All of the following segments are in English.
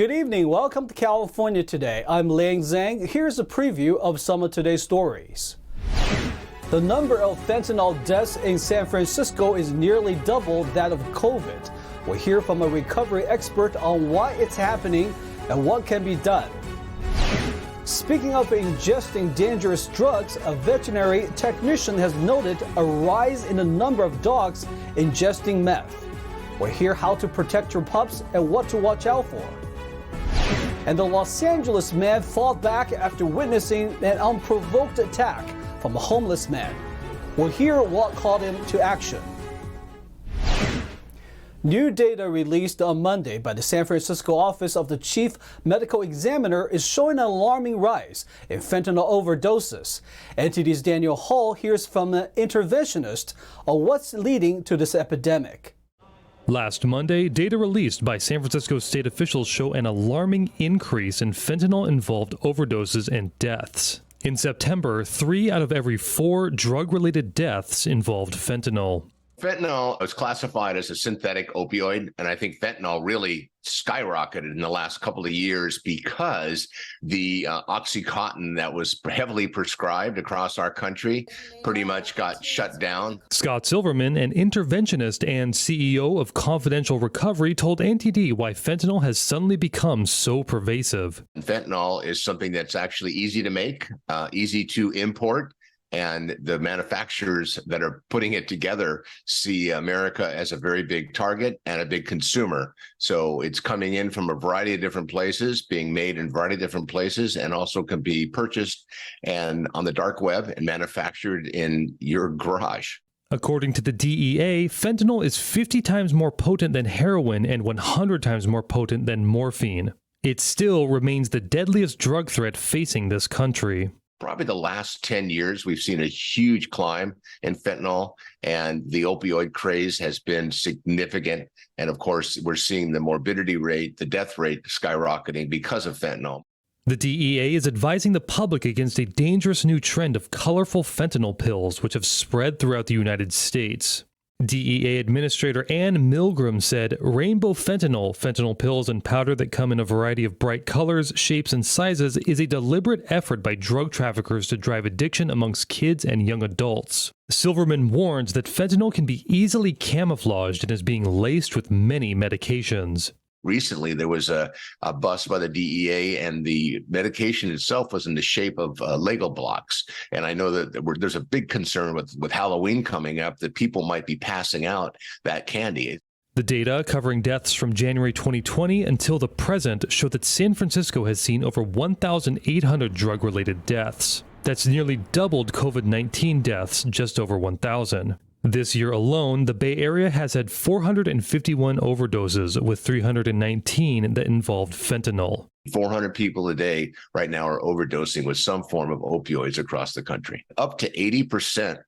Good evening. Welcome to California Today. I'm Liang Zhang. Here's a preview of some of today's stories. The number of fentanyl deaths in San Francisco is nearly double that of COVID. We'll hear from a recovery expert on why it's happening and what can be done. Speaking of ingesting dangerous drugs, a veterinary technician has noted a rise in the number of dogs ingesting meth. We'll hear how to protect your pups and what to watch out for. And the Los Angeles man fought back after witnessing an unprovoked attack from a homeless man. We'll hear what called him to action. New data released on Monday by the San Francisco office of the chief medical examiner is showing an alarming rise in fentanyl overdoses. NTD's Daniel Hall hears from an interventionist on what's leading to this epidemic. Last Monday, data released by San Francisco state officials show an alarming increase in fentanyl-involved overdoses and deaths. In September, 3 out of every 4 drug-related deaths involved fentanyl. Fentanyl is classified as a synthetic opioid, and I think fentanyl really skyrocketed in the last couple of years because the OxyContin that was heavily prescribed across our country pretty much got shut down. Scott Silverman, an interventionist and CEO of Confidential Recovery, told NTD why fentanyl has suddenly become so pervasive. Fentanyl is something that's actually easy to make, easy to import. And the manufacturers that are putting it together see America as a very big target and a big consumer. So it's coming in from a variety of different places, being made in a variety of different places, and also can be purchased and on the dark web and manufactured in your garage. According to the DEA, fentanyl is 50 times more potent than heroin and 100 times more potent than morphine. It still remains the deadliest drug threat facing this country. Probably the last 10 years, we've seen a huge climb in fentanyl, and the opioid craze has been significant. And of course, we're seeing the morbidity rate, the death rate skyrocketing because of fentanyl. The DEA is advising the public against a dangerous new trend of colorful fentanyl pills, which have spread throughout the United States. DEA Administrator Ann Milgram said rainbow fentanyl pills and powder that come in a variety of bright colors, shapes, and sizes is a deliberate effort by drug traffickers to drive addiction amongst kids and young adults. Silverman warns that fentanyl can be easily camouflaged and is being laced with many medications. Recently, there was a bust by the DEA, and the medication itself was in the shape of Lego blocks. And I know that there's a big concern with Halloween coming up that people might be passing out that candy. The data covering deaths from January 2020 until the present show that San Francisco has seen over 1,800 drug-related deaths. That's nearly doubled COVID-19 deaths, just over 1,000. This year alone, the Bay Area has had 451 overdoses, with 319 that involved fentanyl. 400 people a day right now are overdosing with some form of opioids across the country. Up to 80%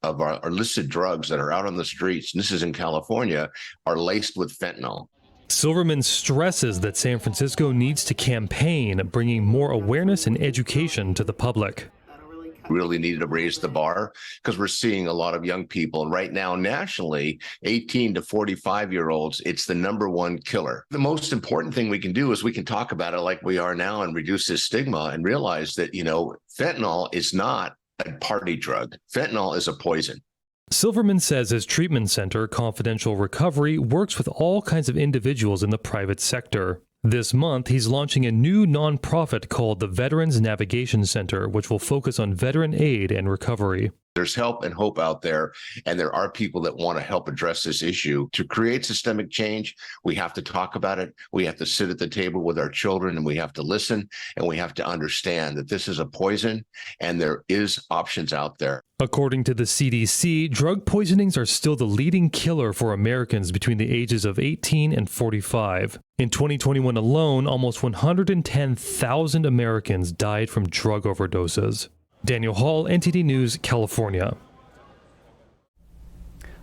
of our listed drugs that are out on the streets, and this is in California, are laced with fentanyl. Silverman stresses that San Francisco needs to campaign, bringing more awareness and education to the public. Really needed to raise the bar because we're seeing a lot of young people. And right now, nationally, 18 to 45-year-olds, it's the #1 killer. The most important thing we can do is we can talk about it like we are now and reduce this stigma and realize that, fentanyl is not a party drug. Fentanyl is a poison. Silverman says his treatment center, Confidential Recovery, works with all kinds of individuals in the private sector. This month, he's launching a new nonprofit called the Veterans Navigation Center, which will focus on veteran aid and recovery. There's help and hope out there, and there are people that want to help address this issue. To create systemic change, we have to talk about it. We have to sit at the table with our children, and we have to listen, and we have to understand that this is a poison, and there is options out there. According to the CDC, drug poisonings are still the leading killer for Americans between the ages of 18 and 45. In 2021 alone, almost 110,000 Americans died from drug overdoses. Daniel Hall, NTD News, California.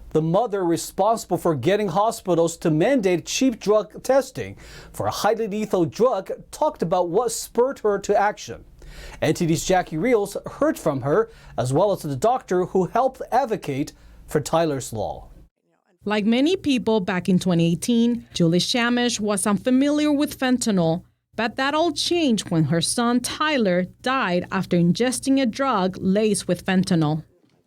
The mother responsible for getting hospitals to mandate cheap drug testing for a highly lethal drug talked about what spurred her to action. NTD's Jackie Reels heard from her, as well as the doctor who helped advocate for Tyler's Law. Like many people back in 2018, Julie Shamish was unfamiliar with fentanyl, but that all changed when her son Tyler died after ingesting a drug laced with fentanyl.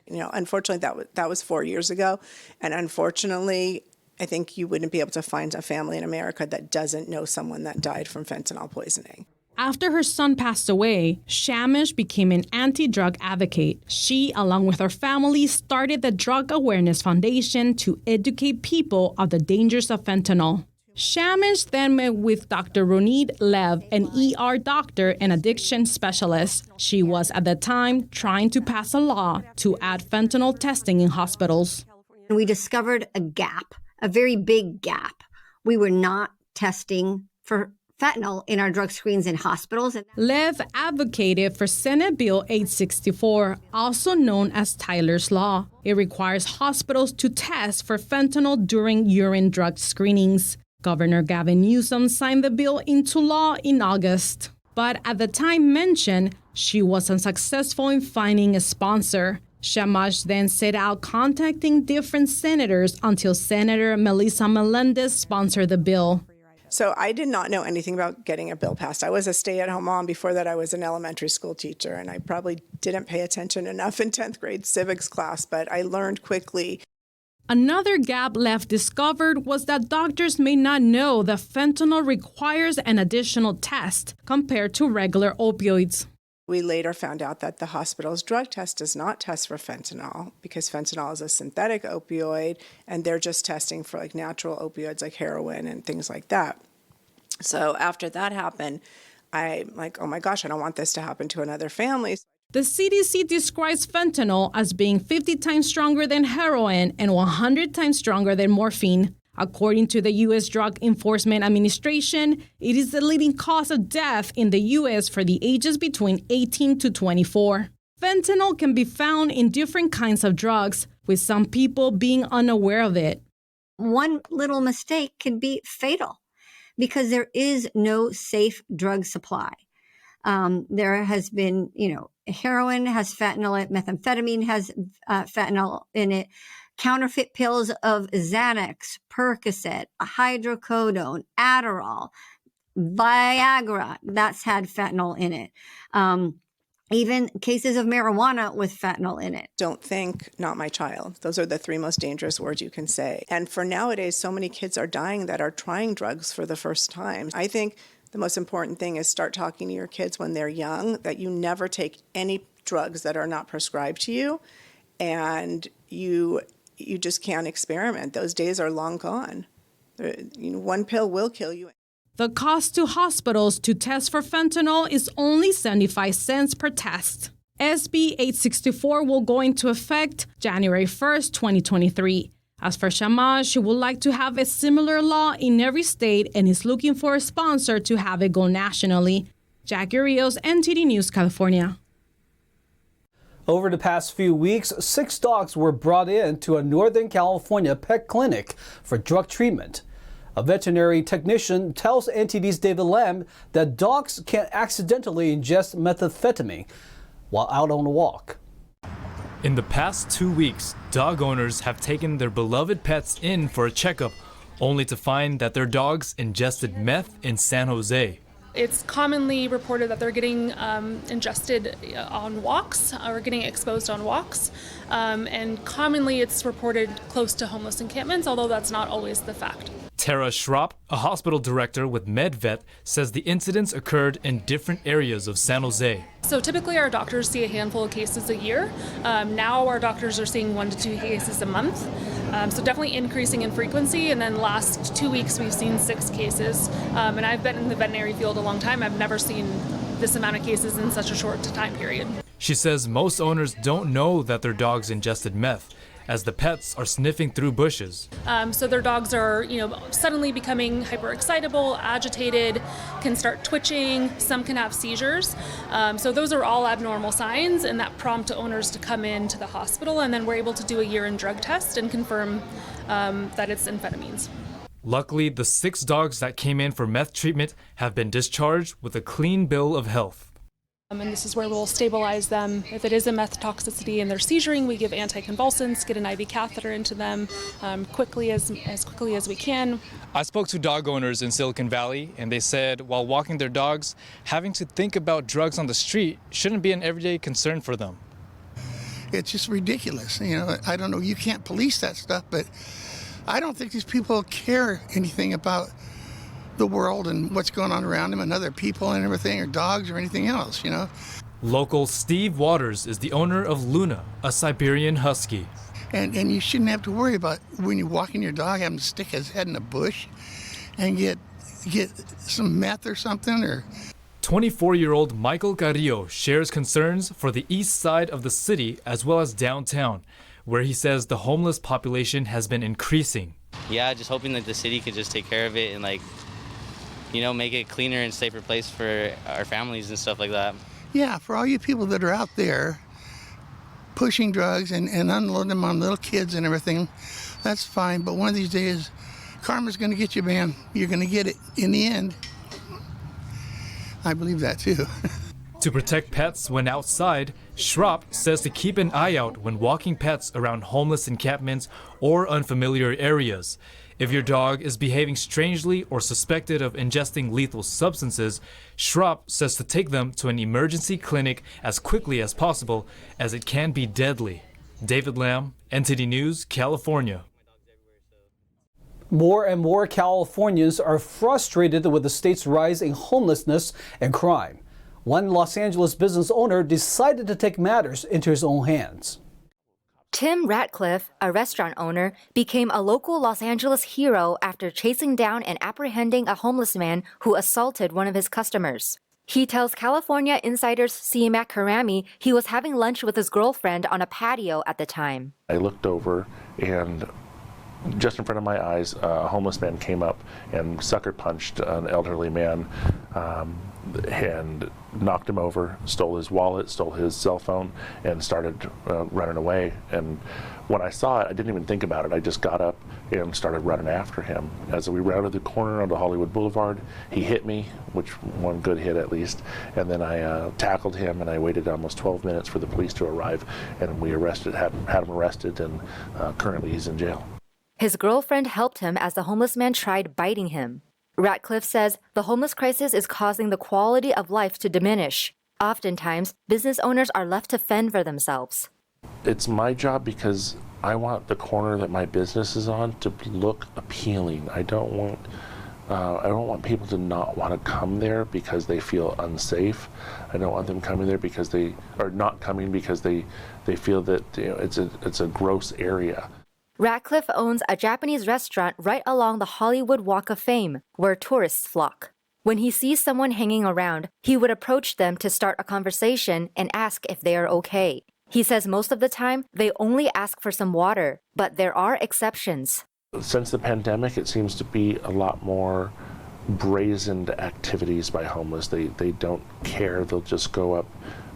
Unfortunately, that was 4 years ago, and unfortunately, I think you wouldn't be able to find a family in America that doesn't know someone that died from fentanyl poisoning. After her son passed away, Shamish became an anti-drug advocate. She, along with her family, started the Drug Awareness Foundation to educate people of the dangers of fentanyl. Shamish then met with Dr. Ronit Lev, an ER doctor and addiction specialist. She was at the time trying to pass a law to add fentanyl testing in hospitals. We discovered a gap, a very big gap. We were not testing for fentanyl in our drug screens in hospitals. Lev advocated for Senate Bill 864, also known as Tyler's Law. It requires hospitals to test for fentanyl during urine drug screenings. Governor Gavin Newsom signed the bill into law in August. But at the time mentioned, she was unsuccessful in finding a sponsor. Shamash then set out contacting different senators until Senator Melissa Melendez sponsored the bill. So I did not know anything about getting a bill passed. I was a stay-at-home mom. Before that, I was an elementary school teacher, and I probably didn't pay attention enough in 10th grade civics class, but I learned quickly. Another gap Lev discovered was that doctors may not know that fentanyl requires an additional test compared to regular opioids. We later found out that the hospital's drug test does not test for fentanyl because fentanyl is a synthetic opioid, and they're just testing for like natural opioids like heroin and things like that. So after that happened, I'm like, oh my gosh, I don't want this to happen to another family. The CDC describes fentanyl as being 50 times stronger than heroin and 100 times stronger than morphine. According to the U.S. Drug Enforcement Administration, it is the leading cause of death in the U.S. for the ages between 18 to 24. Fentanyl can be found in different kinds of drugs, with some people being unaware of it. One little mistake can be fatal because there is no safe drug supply. There has been, heroin has fentanyl in it, methamphetamine has fentanyl in it. Counterfeit pills of Xanax, Percocet, hydrocodone, Adderall, Viagra, that's had fentanyl in it. Even cases of marijuana with fentanyl in it. Don't think, not my child. Those are the three most dangerous words you can say. And for nowadays, so many kids are dying that are trying drugs for the first time. I think the most important thing is start talking to your kids when they're young, that you never take any drugs that are not prescribed to you, and you just can't experiment. Those days are long gone. One pill will kill you. The cost to hospitals to test for fentanyl is only 75 cents per test. SB 864 will go into effect January 1st, 2023. As for Shamash, she would like to have a similar law in every state and is looking for a sponsor to have it go nationally. Jackie Rios, NTD News, California. Over the past few weeks, 6 dogs were brought in to a Northern California pet clinic for drug treatment. A veterinary technician tells NTD's David Lamb that dogs can accidentally ingest methamphetamine while out on a walk. In the past 2 weeks, dog owners have taken their beloved pets in for a checkup, only to find that their dogs ingested meth in San Jose. It's commonly reported that they're getting ingested on walks or getting exposed on walks. And commonly it's reported close to homeless encampments, although that's not always the fact. Tara Schropp, a hospital director with MedVet, says the incidents occurred in different areas of San Jose. So typically our doctors see a handful of cases a year. Now our doctors are seeing 1 to 2 cases a month. So definitely increasing in frequency. And then last 2 weeks we've seen 6 cases. And I've been in the veterinary field a long time. I've never seen this amount of cases in such a short time period. She says most owners don't know that their dogs ingested meth, as the pets are sniffing through bushes. So their dogs are, suddenly becoming hyperexcitable, agitated, can start twitching, some can have seizures. So those are all abnormal signs, and that prompt owners to come into the hospital, and then we're able to do a urine drug test and confirm that it's amphetamines. Luckily, the 6 dogs that came in for meth treatment have been discharged with a clean bill of health. And this is where we'll stabilize them. If it is a meth toxicity and they're seizuring, we give anticonvulsants, get an IV catheter into them as quickly as we can. I spoke to dog owners in Silicon Valley, and they said while walking their dogs, having to think about drugs on the street shouldn't be an everyday concern for them. It's just ridiculous. I don't know, you can't police that stuff, but I don't think these people care anything about the world and what's going on around them and other people and everything, or dogs or anything else, Local Steve Waters is the owner of Luna, a Siberian Husky. And you shouldn't have to worry about when you're walking your dog having to stick his head in a bush and get some meth or something. Or 24-year-old Michael Carrillo shares concerns for the east side of the city as well as downtown, where he says the homeless population has been increasing. Yeah, just hoping that the city could just take care of it and make it a cleaner and safer place for our families and stuff like that. Yeah, for all you people that are out there pushing drugs and unloading them on little kids and everything, that's fine. But one of these days, karma's going to get you, man. You're going to get it in the end. I believe that too. To protect pets when outside, Schropp says to keep an eye out when walking pets around homeless encampments or unfamiliar areas. If your dog is behaving strangely or suspected of ingesting lethal substances, Schropp says to take them to an emergency clinic as quickly as possible, as it can be deadly. David Lamb, NTD News, California. More and more Californians are frustrated with the state's rise in homelessness and crime. One Los Angeles business owner decided to take matters into his own hands. Tim Ratcliffe, a restaurant owner, became a local Los Angeles hero after chasing down and apprehending a homeless man who assaulted one of his customers. He tells California Insider's Siamak Karami he was having lunch with his girlfriend on a patio at the time. I looked over, and just in front of my eyes, a homeless man came up and sucker punched an elderly man and knocked him over, stole his wallet, stole his cell phone, and started running away. And when I saw it, I didn't even think about it. I just got up and started running after him. As we rounded the corner onto Hollywood Boulevard, he hit me, which one good hit at least, and then I tackled him, and I waited almost 12 minutes for the police to arrive, and we had him arrested, and currently he's in jail. His girlfriend helped him as the homeless man tried biting him. Ratcliffe says the homeless crisis is causing the quality of life to diminish. Oftentimes, business owners are left to fend for themselves. It's my job because I want the corner that my business is on to look appealing. I don't want people to not want to come there because they feel unsafe. I don't want them coming there because they are not coming because they feel that it's a gross area. Ratcliffe owns a Japanese restaurant right along the Hollywood Walk of Fame, where tourists flock. When he sees someone hanging around, he would approach them to start a conversation and ask if they are okay. He says most of the time, they only ask for some water, but there are exceptions. Since the pandemic, it seems to be a lot more brazened activities by homeless. They don't care. They'll just go up.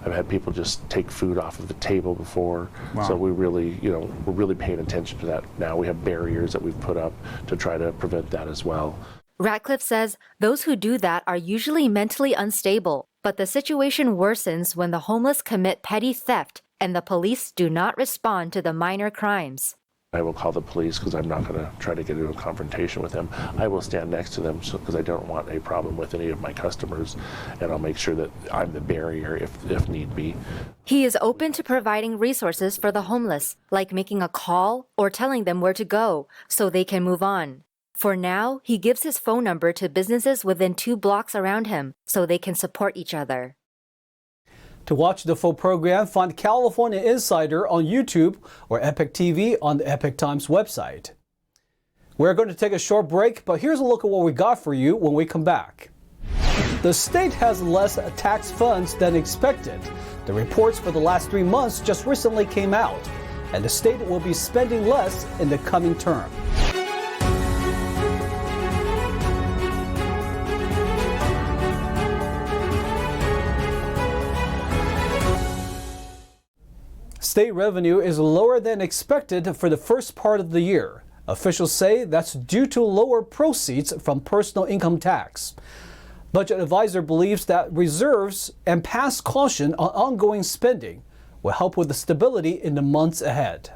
I've had people just take food off of the table before. Wow. So we're really paying attention to that now. We have barriers that we've put up to try to prevent that as well. Ratcliffe says those who do that are usually mentally unstable, but the situation worsens when the homeless commit petty theft and the police do not respond to the minor crimes. I will call the police because I'm not going to try to get into a confrontation with them. I will stand next to them because I don't want a problem with any of my customers, and I'll make sure that I'm the barrier if need be. He is open to providing resources for the homeless, like making a call or telling them where to go so they can move on. For now, he gives his phone number to businesses within 2 blocks around him so they can support each other. To watch the full program, find California Insider on YouTube or Epic TV on the Epic Times website. We're going to take a short break, but here's a look at what we got for you when we come back. The state has less tax funds than expected. The reports for the last 3 months just recently came out, and the state will be spending less in the coming term. State revenue is lower than expected for the first part of the year. Officials say that's due to lower proceeds from personal income tax. Budget advisor believes that reserves and past caution on ongoing spending will help with the stability in the months ahead.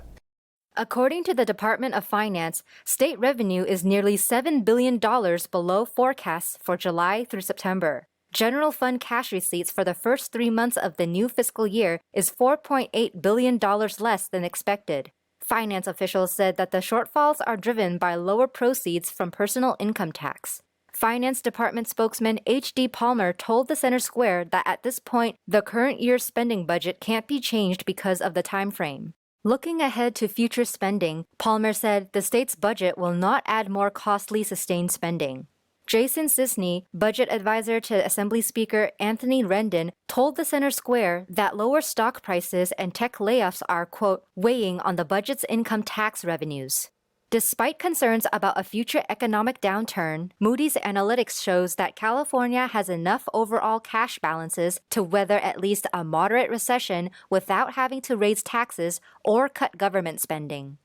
According to the Department of Finance, state revenue is nearly $7 billion below forecasts for July through September. General fund cash receipts for the first 3 months of the new fiscal year is $4.8 billion less than expected. Finance officials said that the shortfalls are driven by lower proceeds from personal income tax. Finance Department spokesman H.D. Palmer told the Center Square that at this point, the current year's spending budget can't be changed because of the time frame. Looking ahead to future spending, Palmer said the state's budget will not add more costly sustained spending. Jason Sisney, budget advisor to Assembly Speaker Anthony Rendon, told the Center Square that lower stock prices and tech layoffs are, quote, weighing on the budget's income tax revenues. Despite concerns about a future economic downturn, Moody's Analytics shows that California has enough overall cash balances to weather at least a moderate recession without having to raise taxes or cut government spending.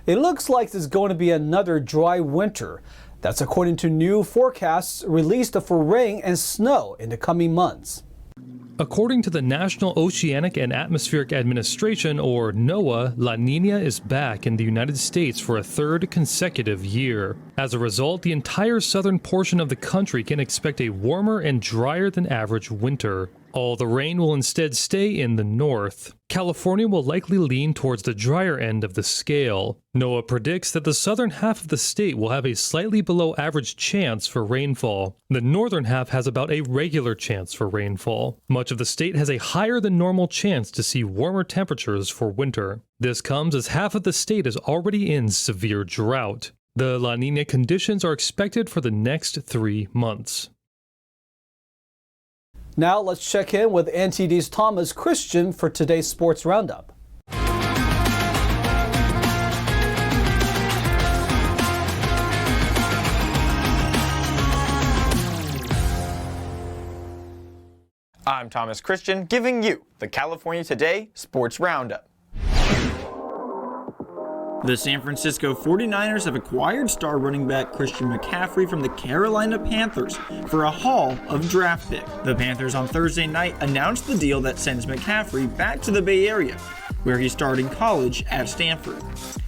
It looks like there's going to be another dry winter. That's according to new forecasts released for rain and snow in the coming months. According to the National Oceanic and Atmospheric Administration, or NOAA, La Niña is back in the United States for a third consecutive year. As a result, the entire southern portion of the country can expect a warmer and drier than average winter. All the rain will instead stay in the north. California will likely lean towards the drier end of the scale. NOAA predicts that the southern half of the state will have a slightly below average chance for rainfall. The northern half has about a regular chance for rainfall. Much of the state has a higher than normal chance to see warmer temperatures for winter. This comes as half of the state is already in severe drought. The La Niña conditions are expected for the next 3 months. Now let's check in with NTD's Thomas Christian for today's Sports Roundup. I'm Thomas Christian, giving you the California Today Sports Roundup. The San Francisco 49ers have acquired star running back Christian McCaffrey from the Carolina Panthers for a haul of draft pick. The Panthers on Thursday night announced the deal that sends McCaffrey back to the Bay Area, where he started in college at Stanford.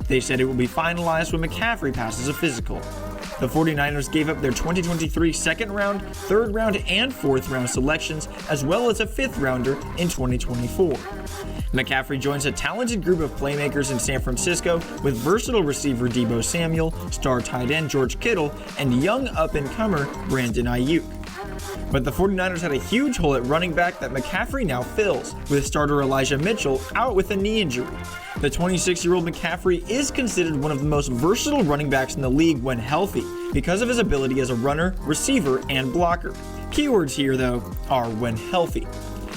They said it will be finalized when McCaffrey passes a physical. The 49ers gave up their 2023 second round, third round, and fourth round selections, as well as a fifth rounder in 2024. McCaffrey joins a talented group of playmakers in San Francisco with versatile receiver Deebo Samuel, star tight end George Kittle, and young up-and-comer Brandon Ayuk. But the 49ers had a huge hole at running back that McCaffrey now fills, with starter Elijah Mitchell out with a knee injury. The 26-year-old McCaffrey is considered one of the most versatile running backs in the league when healthy, because of his ability as a runner, receiver, and blocker. Keywords here, though, are when healthy.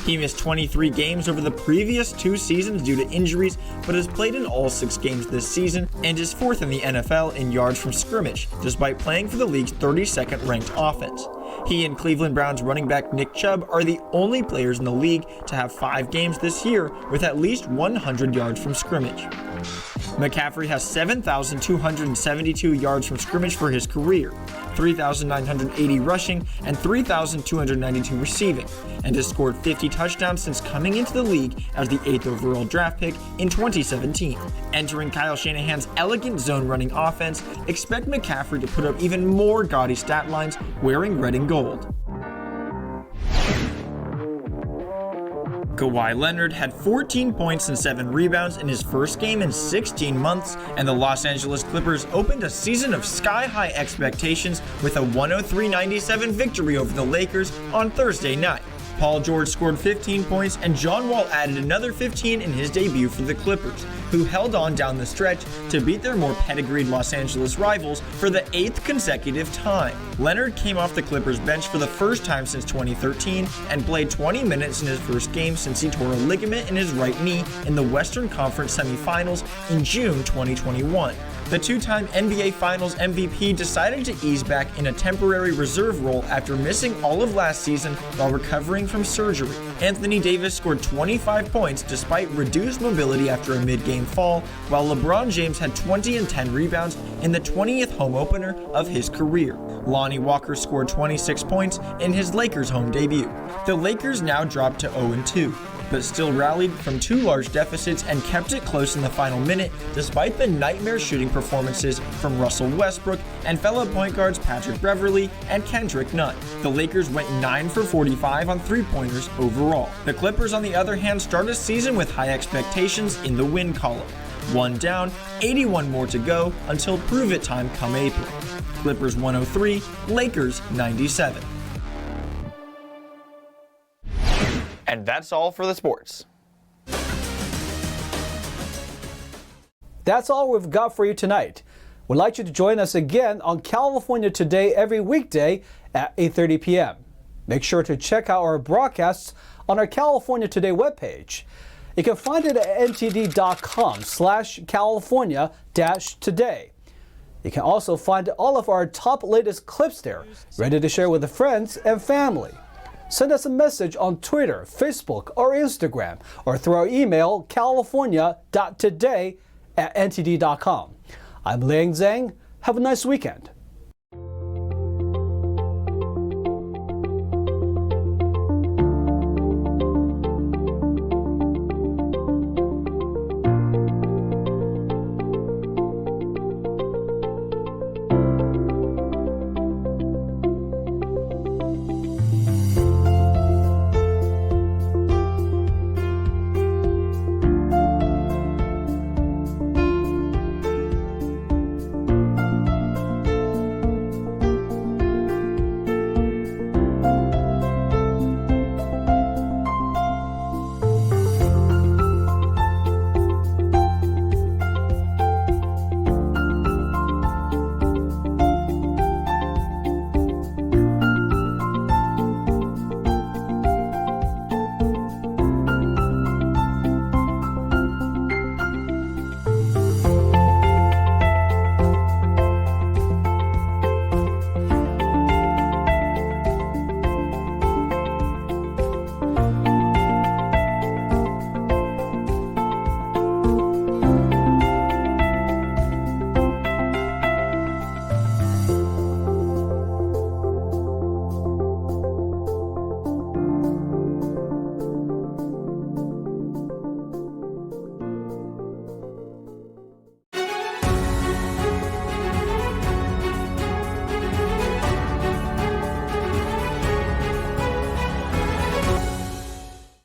He missed 23 games over the previous 2 seasons due to injuries, but has played in all 6 games this season and is 4th in the NFL in yards from scrimmage, despite playing for the league's 32nd ranked offense. He and Cleveland Browns running back Nick Chubb are the only players in the league to have 5 games this year with at least 100 yards from scrimmage. McCaffrey has 7,272 yards from scrimmage for his career, 3,980 rushing, and 3,292 receiving, and has scored 50 touchdowns since coming into the league as the 8th overall draft pick in 2017. Entering Kyle Shanahan's elegant zone running offense, expect McCaffrey to put up even more gaudy stat lines wearing red and gold. Kawhi Leonard had 14 points and 7 rebounds in his first game in 16 months, and the Los Angeles Clippers opened a season of sky-high expectations with a 103-97 victory over the Lakers on Thursday night. Paul George scored 15 points, and John Wall added another 15 in his debut for the Clippers, who held on down the stretch to beat their more pedigreed Los Angeles rivals for the 8th consecutive time. Leonard came off the Clippers bench for the first time since 2013 and played 20 minutes in his first game since he tore a ligament in his right knee in the Western Conference semifinals in June 2021. The 2-time NBA Finals MVP decided to ease back in a temporary reserve role after missing all of last season while recovering from surgery. Anthony Davis scored 25 points despite reduced mobility after a mid-game fall, while LeBron James had 20 and 10 rebounds in the 20th home opener of his career. Lonnie Walker scored 26 points in his Lakers home debut. The Lakers now dropped to 0-2. But still rallied from 2 large deficits and kept it close in the final minute despite the nightmare shooting performances from Russell Westbrook and fellow point guards Patrick Beverley and Kendrick Nunn. The Lakers went 9 for 45 on three-pointers overall. The Clippers, on the other hand, start a season with high expectations in the win column. 1 down, 81 more to go until prove-it time come April. Clippers 103, Lakers 97. And that's all for the sports. That's all we've got for you tonight. We'd like you to join us again on California Today every weekday at 8:30 p.m. Make sure to check out our broadcasts on our California Today webpage. You can find it at ntd.com/California-Today. You can also find all of our top latest clips there, ready to share with friends and family. Send us a message on Twitter, Facebook, or Instagram, or through our email, california.today@ntd.com. I'm Liang Zhang. Have a nice weekend.